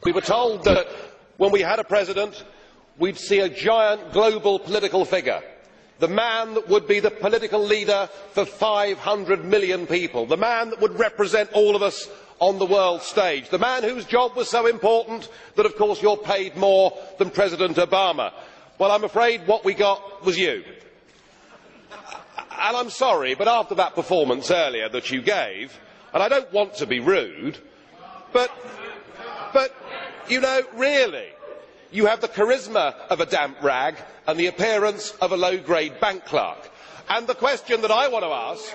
We were told that when we had a president, we'd see a giant global political figure, the man that would be the political leader for 500 million people, the man that would represent all of us on the world stage, the man whose job was so important that, of course, you're paid more than President Obama. Well, I'm afraid what we got was you. And I'm sorry, but after that performance earlier that you gave, and I don't want to be rude, but you know, really, you have the charisma of a damp rag and the appearance of a low-grade bank clerk. And the question that I want to ask,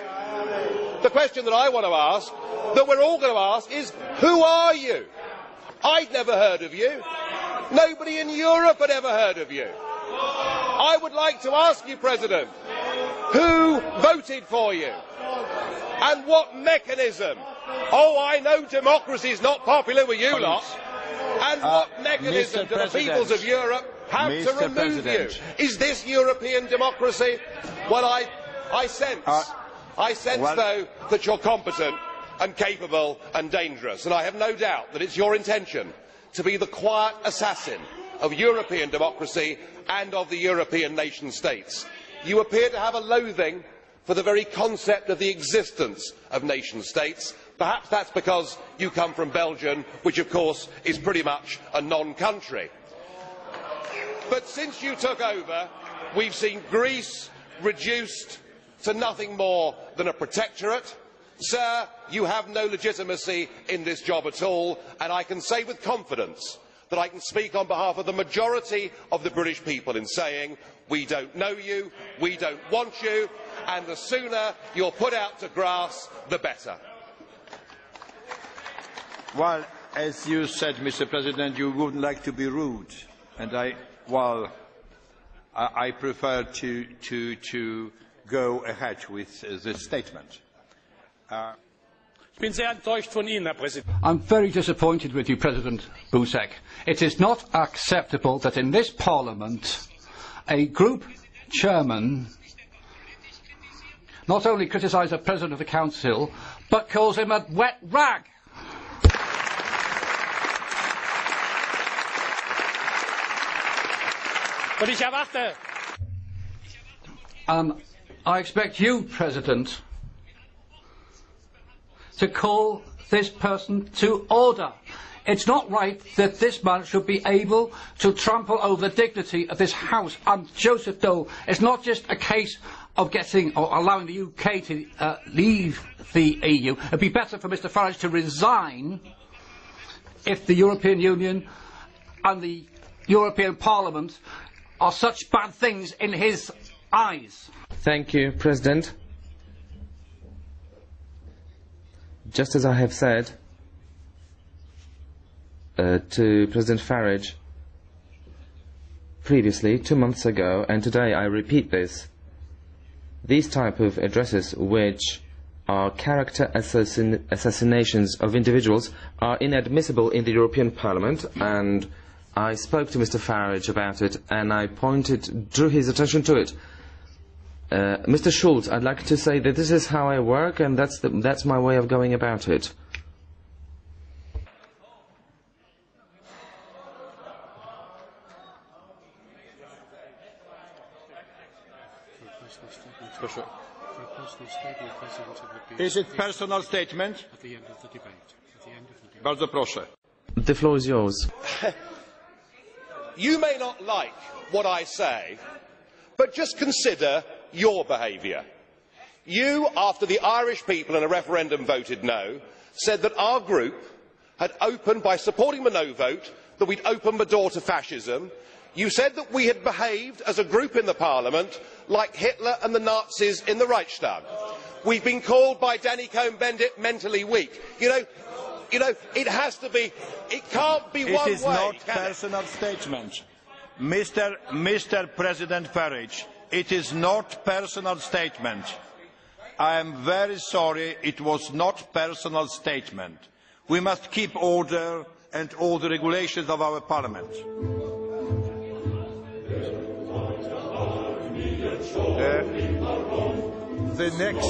that we're all going to ask is, who are you? I'd never heard of you. Nobody in Europe had ever heard of you. I would like to ask you, President, who voted for you? And what mechanism? Oh, I know democracy is not popular with you lot. And what mechanism do the peoples of Europe have to remove you? Is this European democracy? Well, I sense, though, that you're competent and capable and dangerous, and I have no doubt that it's your intention to be the quiet assassin of European democracy and of the European nation states. You appear to have a loathing for the very concept of the existence of nation states. Perhaps that's because you come from Belgium, which of course is pretty much a non-country. But since you took over, we've seen Greece reduced to nothing more than a protectorate. Sir, you have no legitimacy in this job at all, and I can say with confidence that I can speak on behalf of the majority of the British people in saying we don't know you, we don't want you, and the sooner you're put out to grass, the better. Well, as you said, Mr. President, you wouldn't like to be rude, and I prefer to go ahead with this statement. I'm very disappointed with you, President Buzek. It is not acceptable that in this Parliament a group chairman not only criticises the President of the Council, but calls him a wet rag. I expect you, President, to call this person to order. It's not right that this man should be able to trample over the dignity of this House. And Joseph Dole, it's not just a case of getting or allowing the UK to leave the EU. It would be better for Mr Farage to resign if the European Union and the European Parliament are such bad things in his eyes. Thank you, President. Just as I have said to President Farage previously, 2 months ago, and today I repeat this, these type of addresses, which are character assassinations of individuals, are inadmissible in the European Parliament, and I spoke to Mr Farage about it, and I drew his attention to it. Mr Schulz, I'd like to say that this is how I work, and that's my way of going about it. Is it personal statement? At the end of the debate. Bardzo proszę. The floor is yours. You may not like what I say, but just consider your behaviour. You, after the Irish people in a referendum voted no, said that our group had opened, by supporting the no vote, that we'd opened the door to fascism. You said that we had behaved as a group in the Parliament like Hitler and the Nazis in the Reichstag. We've been called by Danny Cohn-Bendit mentally weak. You know, it has to be, it can't be one way. It is not personal statement. Mr. President Farage, it is not personal statement. I am very sorry, it was not personal statement. We must keep order and all the regulations of our Parliament. The next.